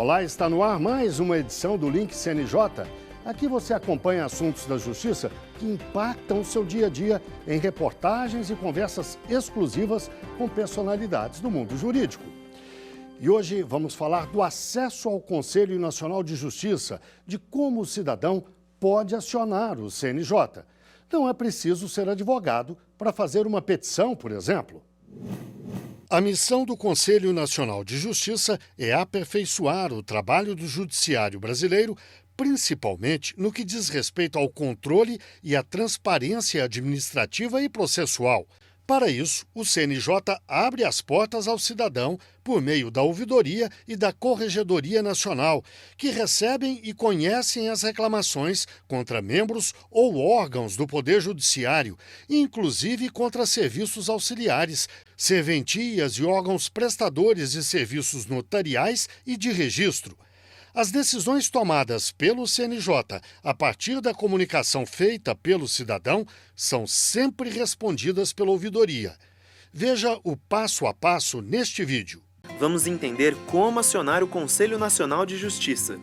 Olá, está no ar mais uma edição do Link CNJ. Aqui você acompanha assuntos da justiça que impactam o seu dia a dia em reportagens e conversas exclusivas com personalidades do mundo jurídico. E hoje vamos falar do acesso ao Conselho Nacional de Justiça, de como o cidadão pode acionar o CNJ. Não é preciso ser advogado para fazer uma petição, por exemplo. A missão do Conselho Nacional de Justiça é aperfeiçoar o trabalho do judiciário brasileiro, principalmente no que diz respeito ao controle e à transparência administrativa e processual. Para isso, o CNJ abre as portas ao cidadão por meio da Ouvidoria e da Corregedoria Nacional, que recebem e conhecem as reclamações contra membros ou órgãos do Poder Judiciário, inclusive contra serviços auxiliares, serventias e órgãos prestadores de serviços notariais e de registro. As decisões tomadas pelo CNJ a partir da comunicação feita pelo cidadão são sempre respondidas pela ouvidoria. Veja o passo a passo neste vídeo. Vamos entender como acionar o Conselho Nacional de Justiça.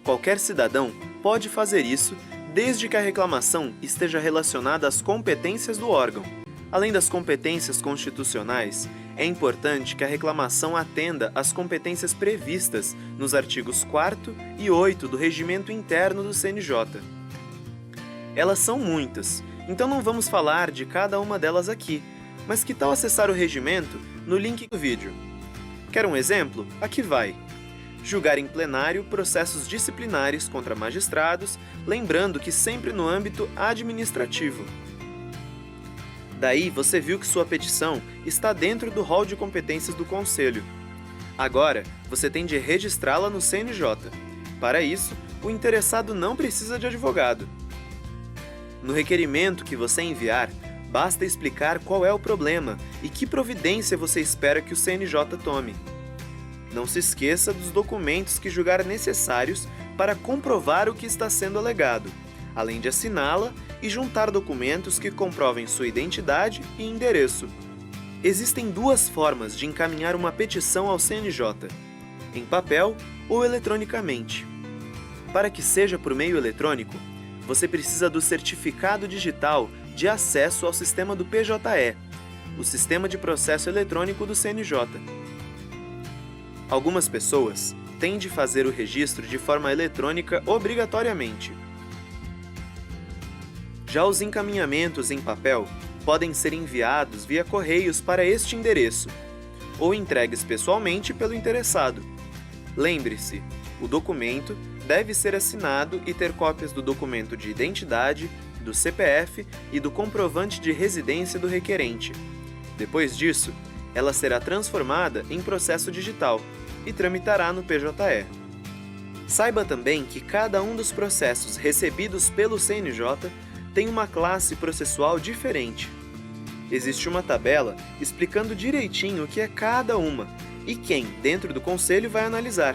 Qualquer cidadão pode fazer isso desde que a reclamação esteja relacionada às competências do órgão. Além das competências constitucionais, é importante que a reclamação atenda às competências previstas nos artigos 4º e 8º do Regimento Interno do CNJ. Elas são muitas, então não vamos falar de cada uma delas aqui, mas que tal acessar o regimento no link do vídeo? Quer um exemplo? Aqui vai. Julgar em plenário processos disciplinares contra magistrados, lembrando que sempre no âmbito administrativo. Daí você viu que sua petição está dentro do rol de competências do Conselho. Agora, você tem de registrá-la no CNJ. Para isso, o interessado não precisa de advogado. No requerimento que você enviar, basta explicar qual é o problema e que providência você espera que o CNJ tome. Não se esqueça dos documentos que julgar necessários para comprovar o que está sendo alegado, além de assiná-la e juntar documentos que comprovem sua identidade e endereço. Existem duas formas de encaminhar uma petição ao CNJ, em papel ou eletronicamente. Para que seja por meio eletrônico, você precisa do certificado digital de acesso ao sistema do PJE, o Sistema de Processo Eletrônico do CNJ. Algumas pessoas têm de fazer o registro de forma eletrônica obrigatoriamente. Já os encaminhamentos em papel podem ser enviados via correios para este endereço, ou entregues pessoalmente pelo interessado. Lembre-se, o documento deve ser assinado e ter cópias do documento de identidade, do CPF e do comprovante de residência do requerente. Depois disso, ela será transformada em processo digital e tramitará no PJE. Saiba também que cada um dos processos recebidos pelo CNJ tem uma classe processual diferente. Existe uma tabela explicando direitinho o que é cada uma e quem, dentro do Conselho, vai analisar.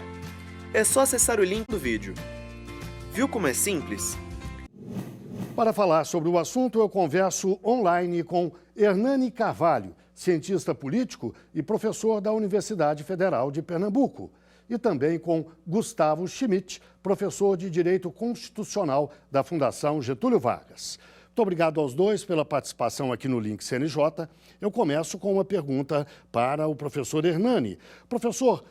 É só acessar o link do vídeo. Viu como é simples? Para falar sobre o assunto, eu converso online com Hernani Carvalho, cientista político e professor da Universidade Federal de Pernambuco, e também com Gustavo Schmidt, professor de Direito Constitucional da Fundação Getúlio Vargas. Muito obrigado aos dois pela participação aqui no Link CNJ. Eu começo com uma pergunta para o professor Hernani. Professor,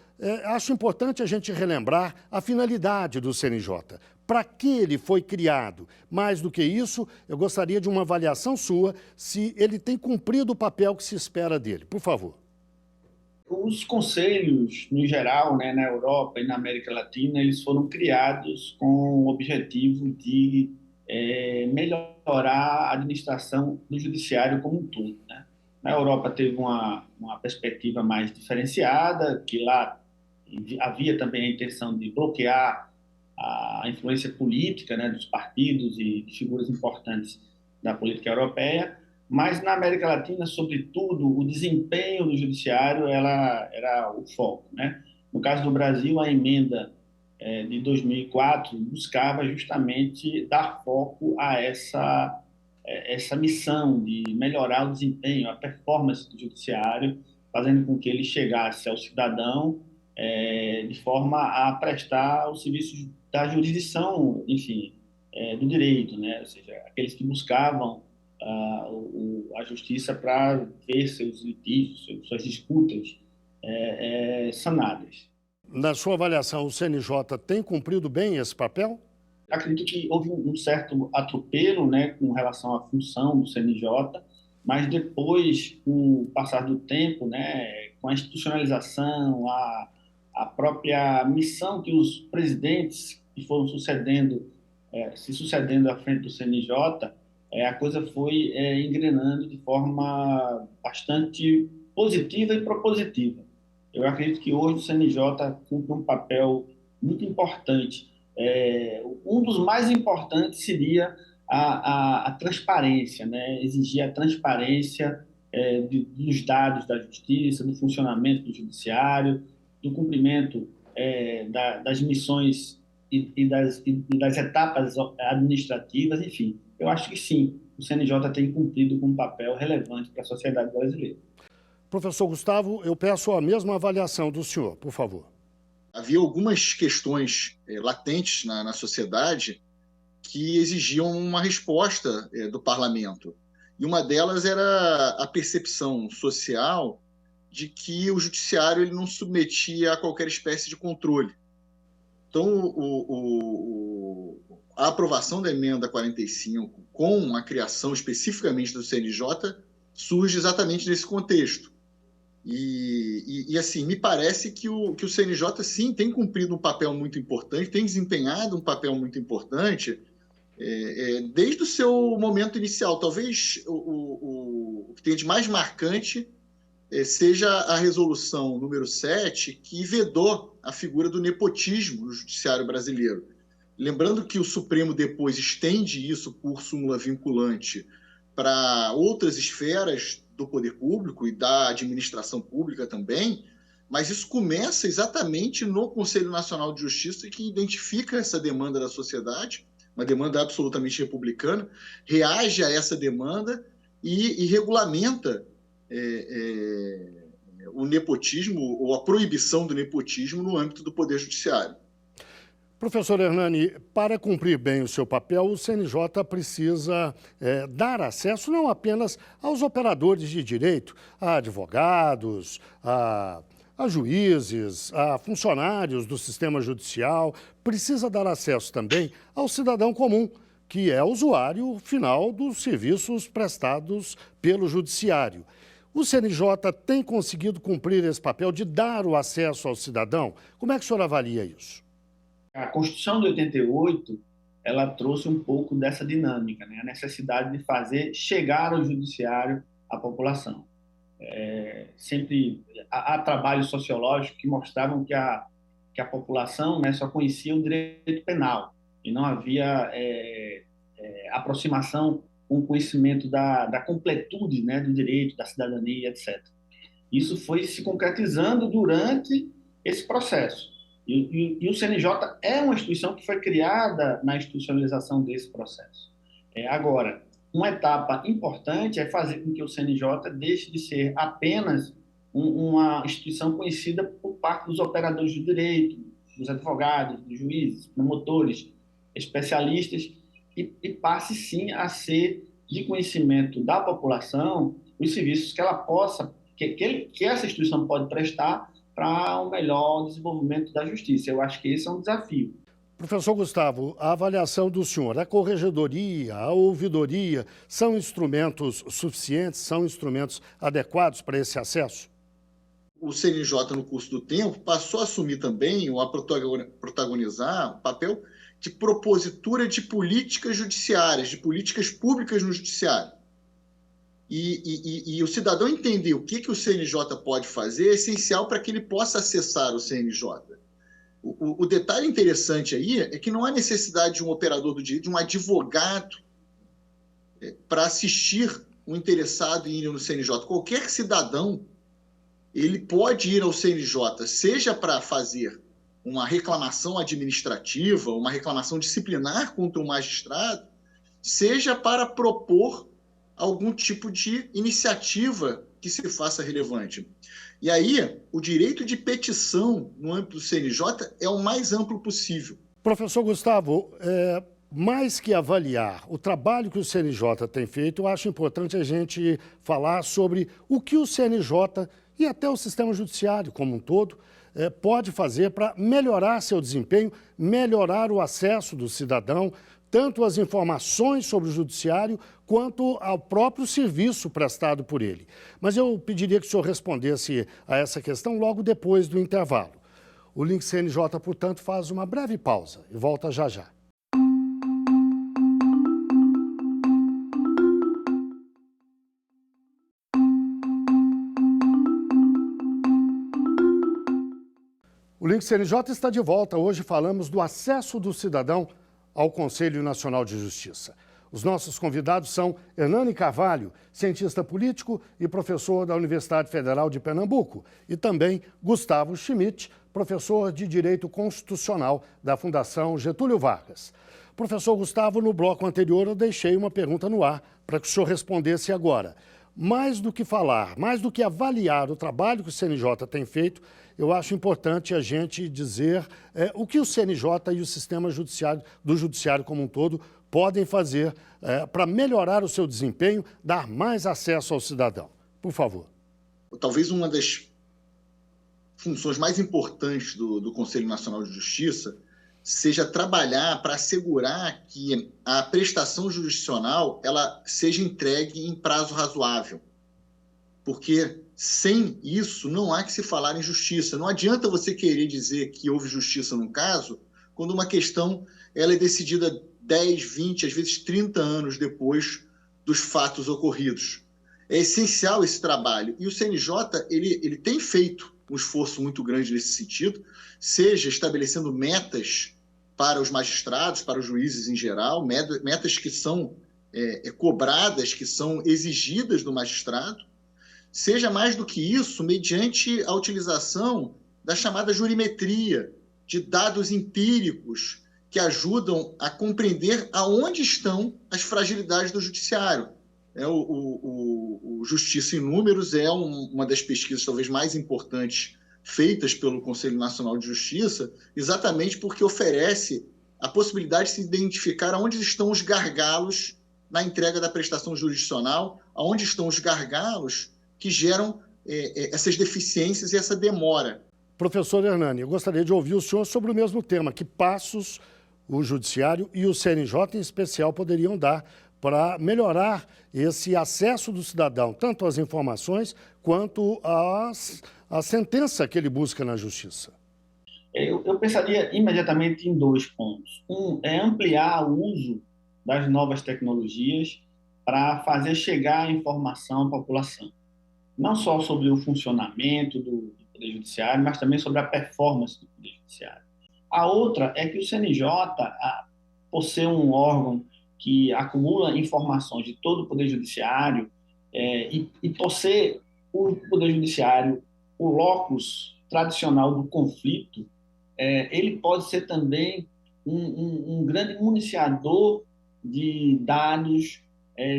acho importante a gente relembrar a finalidade do CNJ. Para que ele foi criado? Mais do que isso, eu gostaria de uma avaliação sua se ele tem cumprido o papel que se espera dele. Por favor. Os conselhos, no geral, né, na Europa e na América Latina, eles foram criados com o objetivo de melhorar a administração do judiciário como um todo, né? Na Europa teve uma perspectiva mais diferenciada, que lá havia também a intenção de bloquear a influência política, né, dos partidos e de figuras importantes da política europeia. Mas na América Latina, sobretudo, o desempenho do judiciário era o foco, né? No caso do Brasil, a emenda de 2004 buscava justamente dar foco a essa missão de melhorar o desempenho, a performance do judiciário, fazendo com que ele chegasse ao cidadão de forma a prestar os serviços da jurisdição, enfim, do direito, né? Ou seja, aqueles que buscavam a justiça para ver seus litígios, suas disputas sanadas. Na sua avaliação, o CNJ tem cumprido bem esse papel? Acredito que houve um certo atropelo, né, com relação à função do CNJ, mas depois, com o passar do tempo, né, com a institucionalização, a própria missão que os presidentes que foram se sucedendo à frente do CNJ, a coisa foi engrenando de forma bastante positiva e propositiva. Eu acredito que hoje o CNJ cumpre um papel muito importante. Um dos mais importantes seria a transparência, né? Exigir a transparência dos dados da justiça, do funcionamento do judiciário, do cumprimento das missões e das etapas administrativas, enfim. Eu acho que sim, o CNJ tem cumprido com um papel relevante para a sociedade brasileira. Professor Gustavo, eu peço a mesma avaliação do senhor, por favor. Havia algumas questões latentes na sociedade que exigiam uma resposta do parlamento. E uma delas era a percepção social de que o judiciário ele não submetia a qualquer espécie de controle. Então, a aprovação da emenda 45, com a criação especificamente do CNJ, surge exatamente nesse contexto. E assim, me parece que o CNJ, sim, tem cumprido um papel muito importante, tem desempenhado um papel muito importante desde o seu momento inicial. Talvez o que tem de mais marcante seja a resolução número 7, que vedou a figura do nepotismo no judiciário brasileiro. Lembrando que o Supremo depois estende isso por súmula vinculante para outras esferas do poder público e da administração pública também, mas isso começa exatamente no Conselho Nacional de Justiça, que identifica essa demanda da sociedade, uma demanda absolutamente republicana, reage a essa demanda e regulamenta o nepotismo ou a proibição do nepotismo no âmbito do Poder Judiciário. Professor Hernani, para cumprir bem o seu papel, o CNJ precisa dar acesso não apenas aos operadores de direito, a advogados, a juízes, a funcionários do sistema judicial, precisa dar acesso também ao cidadão comum, que é usuário final dos serviços prestados pelo judiciário. O CNJ tem conseguido cumprir esse papel de dar o acesso ao cidadão? Como é que o senhor avalia isso? A Constituição de 88, ela trouxe um pouco dessa dinâmica, né? A necessidade de fazer chegar ao judiciário a população. Sempre há trabalhos sociológicos que mostravam que a população, né, só conhecia o direito penal e não havia aproximação com o conhecimento da completude, né, do direito, da cidadania, etc. Isso foi se concretizando durante esse processo. E o CNJ é uma instituição que foi criada na institucionalização desse processo. Agora, uma etapa importante é fazer com que o CNJ deixe de ser apenas uma instituição conhecida por parte dos operadores do direito, dos advogados, dos juízes, promotores, especialistas, e passe sim a ser de conhecimento da população os serviços que ela possa, que essa instituição pode prestar para um melhor desenvolvimento da justiça. Eu acho que esse é um desafio. Professor Gustavo, a avaliação do senhor, a corregedoria, a ouvidoria, são instrumentos suficientes, são instrumentos adequados para esse acesso? O CNJ, no curso do tempo, passou a assumir também, ou a protagonizar, o papel de propositura de políticas judiciárias, de políticas públicas no judiciário. E o cidadão entender o que o CNJ pode fazer é essencial para que ele possa acessar o CNJ. O detalhe interessante aí é que não há necessidade de um operador do direito, de um advogado, para assistir um interessado em ir no CNJ. Qualquer cidadão ele pode ir ao CNJ, seja para fazer uma reclamação administrativa, uma reclamação disciplinar contra um magistrado, seja para propor algum tipo de iniciativa que se faça relevante. E aí, o direito de petição no âmbito do CNJ é o mais amplo possível. Professor Gustavo, mais que avaliar o trabalho que o CNJ tem feito, eu acho importante a gente falar sobre o que o CNJ e até o sistema judiciário como um todo pode fazer para melhorar seu desempenho, melhorar o acesso do cidadão, tanto às informações sobre o judiciário quanto ao próprio serviço prestado por ele. Mas eu pediria que o senhor respondesse a essa questão logo depois do intervalo. O Link CNJ, portanto, faz uma breve pausa e volta já já. O Link CNJ está de volta. Hoje falamos do acesso do cidadão ao Conselho Nacional de Justiça. Os nossos convidados são Hernani Carvalho, cientista político e professor da Universidade Federal de Pernambuco, e também Gustavo Schmidt, professor de Direito Constitucional da Fundação Getúlio Vargas. Professor Gustavo, no bloco anterior eu deixei uma pergunta no ar para que o senhor respondesse agora. Mais do que falar, mais do que avaliar o trabalho que o CNJ tem feito, eu acho importante a gente dizer o que o CNJ e o sistema do judiciário como um todo podem fazer para melhorar o seu desempenho, dar mais acesso ao cidadão. Por favor. Talvez uma das funções mais importantes do Conselho Nacional de Justiça seja trabalhar para assegurar que a prestação jurisdicional ela seja entregue em prazo razoável. Porque sem isso não há que se falar em justiça. Não adianta você querer dizer que houve justiça num caso quando uma questão ela é decidida 10, 20, às vezes 30 anos depois dos fatos ocorridos. É essencial esse trabalho. E o CNJ ele tem feito um esforço muito grande nesse sentido, seja estabelecendo metas para os magistrados, para os juízes em geral, metas que são cobradas, que são exigidas do magistrado, seja mais do que isso, mediante a utilização da chamada jurimetria, de dados empíricos que ajudam a compreender aonde estão as fragilidades do judiciário. O Justiça em Números é uma das pesquisas talvez mais importantes feitas pelo Conselho Nacional de Justiça, exatamente porque oferece a possibilidade de se identificar aonde estão os gargalos na entrega da prestação jurisdicional, aonde estão os gargalos que geram essas deficiências e essa demora. Professor Hernani, eu gostaria de ouvir o senhor sobre o mesmo tema. Que passos o Judiciário e o CNJ, em especial, poderiam dar para melhorar esse acesso do cidadão, tanto às informações quanto à sentença que ele busca na Justiça? Eu pensaria imediatamente em 2 pontos. Um é ampliar o uso das novas tecnologias para fazer chegar a informação à população. Não só sobre o funcionamento do Poder Judiciário, mas também sobre a performance do Poder Judiciário. A outra é que o CNJ, por ser um órgão que acumula informações de todo o Poder Judiciário e por ser o Poder Judiciário o locus tradicional do conflito, ele pode ser também um grande municiador de dados,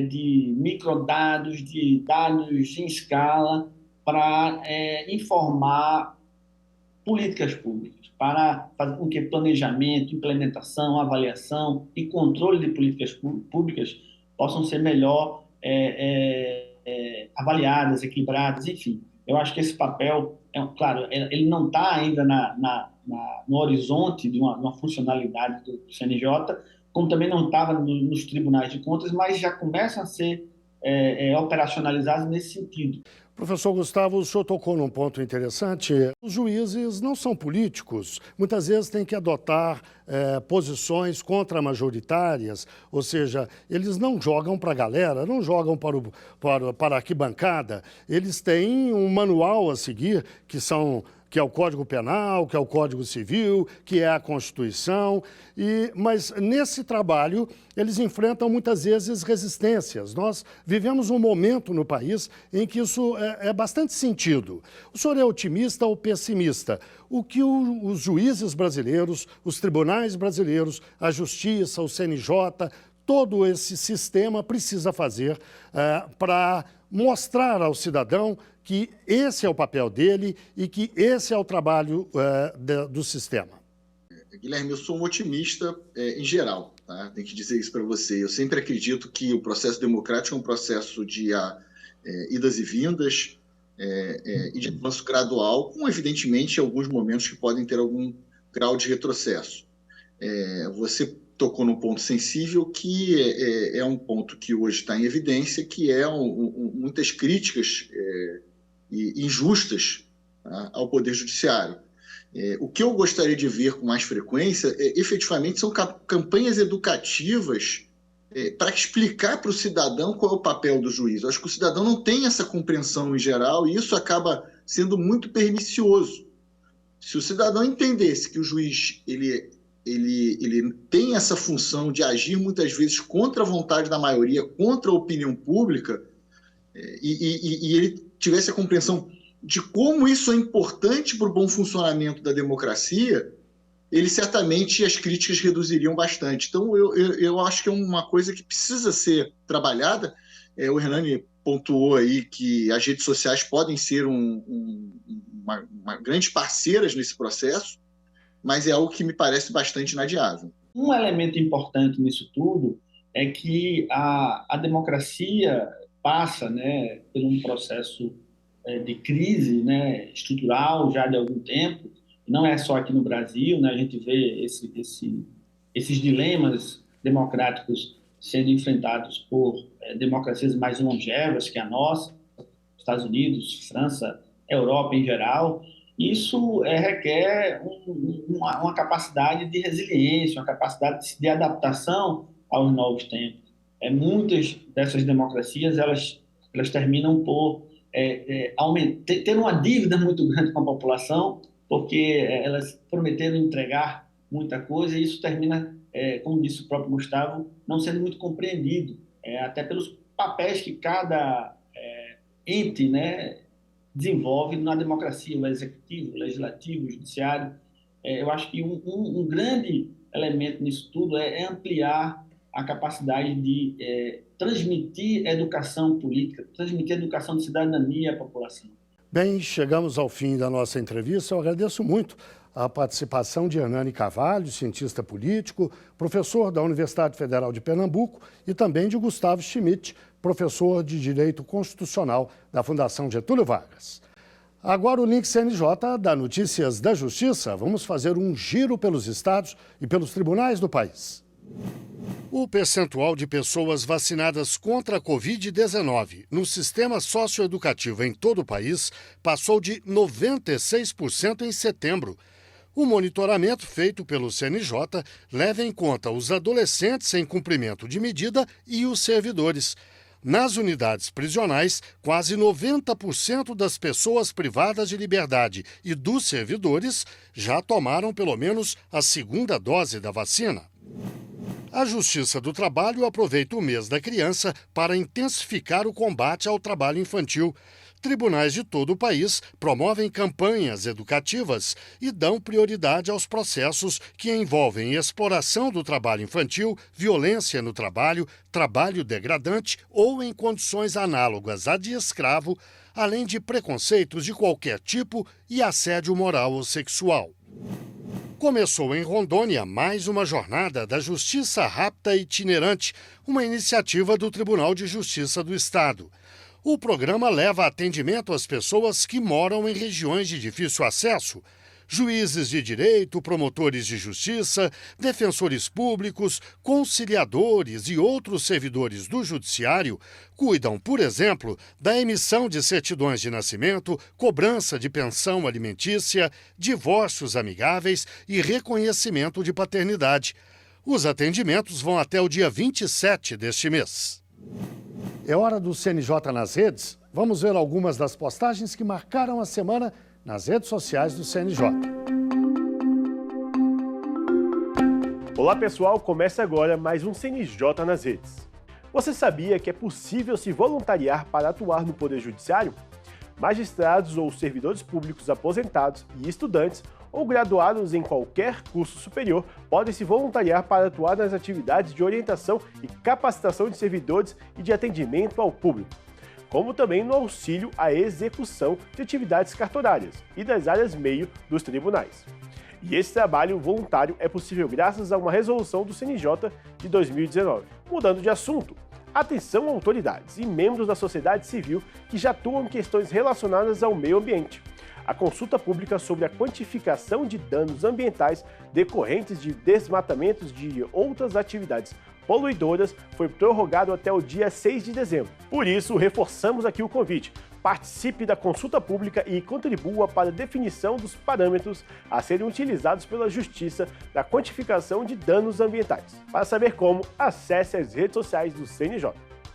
de microdados, de dados em escala para informar políticas públicas, para fazer com que planejamento, implementação, avaliação e controle de políticas públicas possam ser melhor avaliadas, equilibradas, enfim. Eu acho que esse papel, claro, ele não está ainda no horizonte de uma funcionalidade do CNJ, como também não estava nos tribunais de contas, mas já começam a ser operacionalizados nesse sentido. Professor Gustavo, o senhor tocou num ponto interessante. Os juízes não são políticos, muitas vezes têm que adotar posições contra-majoritárias, ou seja, eles não jogam para a galera, não jogam para a arquibancada, eles têm um manual a seguir, que é o Código Penal, que é o Código Civil, que é a Constituição, mas nesse trabalho eles enfrentam muitas vezes resistências. Nós vivemos um momento no país em que isso é bastante sentido. O senhor é otimista ou pessimista? O que os juízes brasileiros, os tribunais brasileiros, a Justiça, o CNJ, todo esse sistema precisa fazer para mostrar ao cidadão que esse é o papel dele e que esse é o trabalho do sistema? Guilherme, eu sou um otimista em geral, tá? Tenho que dizer isso para você. Eu sempre acredito que o processo democrático é um processo de idas e vindas e de avanço gradual, com, evidentemente, alguns momentos que podem ter algum grau de retrocesso. Você tocou num ponto sensível que é um ponto que hoje está em evidência, que é muitas críticas injustas, tá, ao Poder Judiciário. O que eu gostaria de ver com mais frequência, efetivamente, são campanhas educativas para explicar para o cidadão qual é o papel do juiz. Eu acho que o cidadão não tem essa compreensão em geral e isso acaba sendo muito pernicioso. Se o cidadão entendesse que o juiz ele tem essa função de agir muitas vezes contra a vontade da maioria, contra a opinião pública, e ele tivesse a compreensão de como isso é importante para o bom funcionamento da democracia, certamente as críticas reduziriam bastante. Então, eu acho que é uma coisa que precisa ser trabalhada. O Hernani pontuou aí que as redes sociais podem ser uma grandes parceiras nesse processo, mas é algo que me parece bastante inadiável. Um elemento importante nisso tudo é que a democracia passa, né, por um processo de crise, né, estrutural já de algum tempo. Não é só aqui no Brasil, né, a gente vê esses dilemas democráticos sendo enfrentados por democracias mais longevas que a nossa, Estados Unidos, França, Europa em geral. Isso requer uma capacidade de resiliência, uma capacidade de adaptação aos novos tempos. Muitas dessas democracias elas terminam por ter uma dívida muito grande com a população, porque elas prometeram entregar muita coisa e isso termina, como disse o próprio Gustavo, não sendo muito compreendido, até pelos papéis que cada ente, né, desenvolve na democracia, o executivo, o legislativo, o judiciário. Eu acho que um grande elemento nisso tudo é ampliar a capacidade de transmitir educação política, transmitir educação de cidadania à população. Bem, chegamos ao fim da nossa entrevista. Eu agradeço muito a participação de Hernani Carvalho, cientista político, professor da Universidade Federal de Pernambuco, e também de Gustavo Schmidt, professor de Direito Constitucional da Fundação Getúlio Vargas. Agora o Link CNJ dá notícias da Justiça. Vamos fazer um giro pelos estados e pelos tribunais do país. O percentual de pessoas vacinadas contra a Covid-19 no sistema socioeducativo em todo o país passou de 96% em setembro. O monitoramento feito pelo CNJ leva em conta os adolescentes em cumprimento de medida e os servidores. Nas unidades prisionais, quase 90% das pessoas privadas de liberdade e dos servidores já tomaram pelo menos a segunda dose da vacina. A Justiça do Trabalho aproveita o mês da criança para intensificar o combate ao trabalho infantil. Tribunais de todo o país promovem campanhas educativas e dão prioridade aos processos que envolvem exploração do trabalho infantil, violência no trabalho, trabalho degradante ou em condições análogas à de escravo, além de preconceitos de qualquer tipo e assédio moral ou sexual. Começou em Rondônia mais uma jornada da Justiça Rápida Itinerante, uma iniciativa do Tribunal de Justiça do Estado. O programa leva atendimento às pessoas que moram em regiões de difícil acesso. Juízes de direito, promotores de justiça, defensores públicos, conciliadores e outros servidores do judiciário cuidam, por exemplo, da emissão de certidões de nascimento, cobrança de pensão alimentícia, divórcios amigáveis e reconhecimento de paternidade. Os atendimentos vão até o dia 27 deste mês. É hora do CNJ nas redes. Vamos ver algumas das postagens que marcaram a semana nas redes sociais do CNJ. Olá pessoal, começa agora mais um CNJ nas redes. Você sabia que é possível se voluntariar para atuar no Poder Judiciário? Magistrados ou servidores públicos aposentados e estudantes ou graduados em qualquer curso superior podem se voluntariar para atuar nas atividades de orientação e capacitação de servidores e de atendimento ao público. como também no auxílio à execução de atividades cartorárias e das áreas meio dos tribunais. E esse trabalho voluntário é possível graças a uma resolução do CNJ de 2019. Mudando de assunto, atenção autoridades e membros da sociedade civil que já atuam em questões relacionadas ao meio ambiente. A consulta pública sobre a quantificação de danos ambientais decorrentes de desmatamentos de outras atividades poluidoras foi prorrogado até o dia 6 de dezembro. Por isso, reforçamos aqui o convite. Participe da consulta pública e contribua para a definição dos parâmetros a serem utilizados pela Justiça na quantificação de danos ambientais. Para saber como, acesse as redes sociais do CNJ.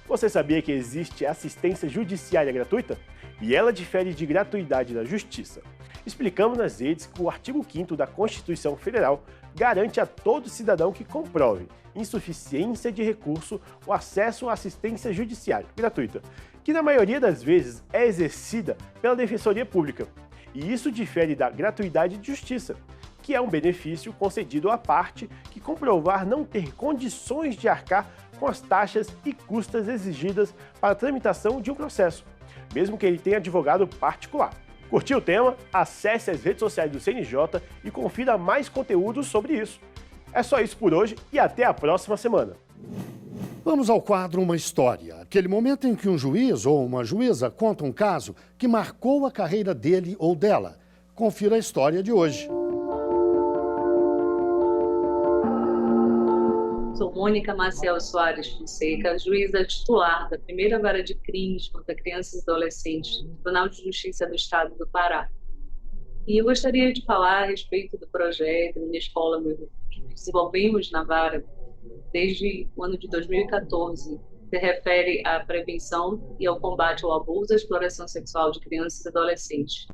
Você sabia que existe assistência judiciária gratuita? E ela difere de gratuidade da Justiça. Explicamos nas redes que o artigo 5º da Constituição Federal garante a todo cidadão que comprove insuficiência de recurso o acesso à assistência judiciária gratuita, que na maioria das vezes é exercida pela Defensoria Pública. E isso difere da gratuidade de justiça, que é um benefício concedido à parte que comprovar não ter condições de arcar com as taxas e custas exigidas para a tramitação de um processo, mesmo que ele tenha advogado particular. Curtiu o tema? Acesse as redes sociais do CNJ e confira mais conteúdo sobre isso. É só isso por hoje e até a próxima semana. Vamos ao quadro Uma História, aquele momento em que um juiz ou uma juíza conta um caso que marcou a carreira dele ou dela. Confira a história de hoje. Sou Mônica Maciel Soares Fonseca, juíza titular da primeira vara de crimes contra crianças e adolescentes do Tribunal de Justiça do Estado do Pará. E eu gostaria de falar a respeito do projeto Minha Escola, que desenvolvemos na vara desde o ano de 2014, que se refere à prevenção e ao combate ao abuso e à exploração sexual de crianças e adolescentes.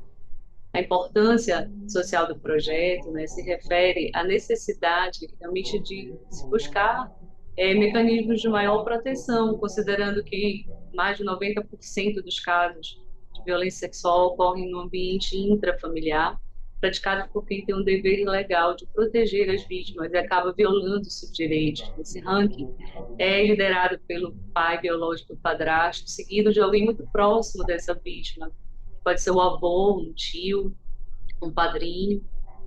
A importância social do projeto, se refere à necessidade realmente de se buscar mecanismos de maior proteção, considerando que mais de 90% dos casos de violência sexual ocorrem no ambiente intrafamiliar, praticado por quem tem um dever legal de proteger as vítimas e acaba violando seus direitos. Esse ranking é liderado pelo pai biológico do padrasto, seguido de alguém muito próximo dessa vítima. Pode ser o avô, um tio, um padrinho,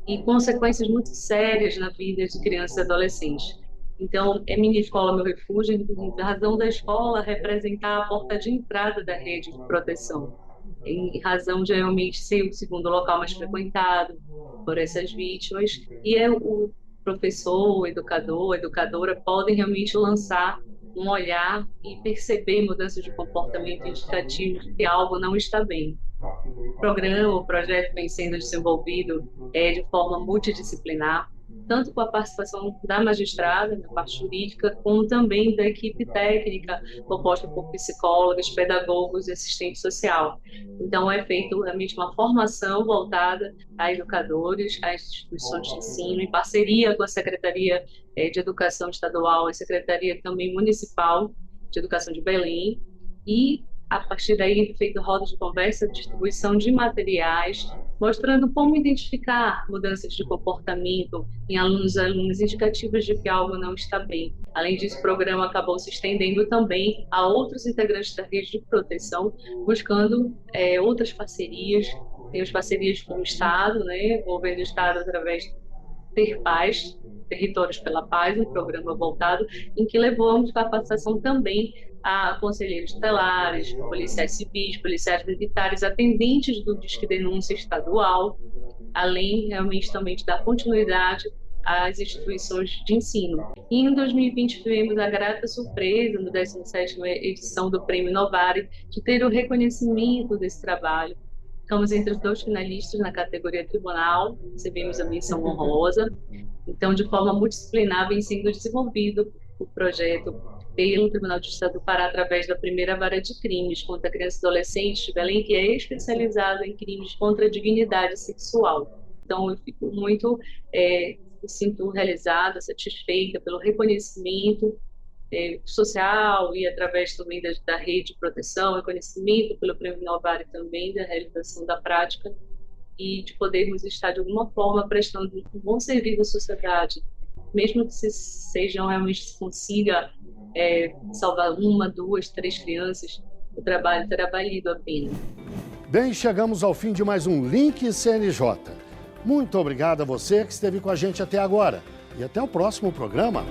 e consequências muito sérias na vida de crianças e adolescentes. Então, é Minha Escola, Meu Refúgio, em razão da escola representar a porta de entrada da rede de proteção, em razão de realmente ser o segundo local mais frequentado por essas vítimas, e o professor, o educador, a educadora podem realmente lançar um olhar e perceber mudanças de comportamento indicativos de que algo não está bem. O projeto vem sendo desenvolvido de forma multidisciplinar, tanto com a participação da magistrada, na parte jurídica, como também da equipe técnica, composta por psicólogos, pedagogos e assistente social. Então, é feita realmente uma formação voltada a educadores, a instituições de ensino, em parceria com a Secretaria de Educação Estadual, a Secretaria também Municipal de Educação de Belém, e a partir daí, feito rodas de conversa, distribuição de materiais, mostrando como identificar mudanças de comportamento em alunos e alunas indicativas de que algo não está bem. Além disso, o programa acabou se estendendo também a outros integrantes da rede de proteção, buscando outras parcerias. Temos parcerias com o Estado, o governo do Estado através de Ter Paz, Territórios pela Paz, um programa voltado em que levamos capacitação também a conselheiros tutelares, policiais civis, policiais militares, atendentes do Disque Denúncia Estadual, além realmente também de dar continuidade às instituições de ensino. E em 2020 tivemos a grata surpresa, no 17ª edição do Prêmio Novare, de ter o reconhecimento desse trabalho. Ficamos entre os 2 finalistas na categoria tribunal, recebemos a menção honrosa. Então, de forma multidisciplinar, vem sendo desenvolvido o projeto pelo Tribunal de Justiça do Pará através da primeira vara de crimes contra crianças e adolescentes de Belém, que é especializada em crimes contra a dignidade sexual. Então, eu fico muito, me sinto realizada, satisfeita pelo reconhecimento social e através também da rede de proteção, reconhecimento pelo Prêmio Novare também da realização da prática e de podermos estar de alguma forma prestando um bom serviço à sociedade, mesmo que realmente se consiga salvar 1, 2, 3 crianças, o trabalho terá valido a pena. Bem, chegamos ao fim de mais um Link CNJ. Muito obrigado a você que esteve com a gente até agora. E até o próximo programa.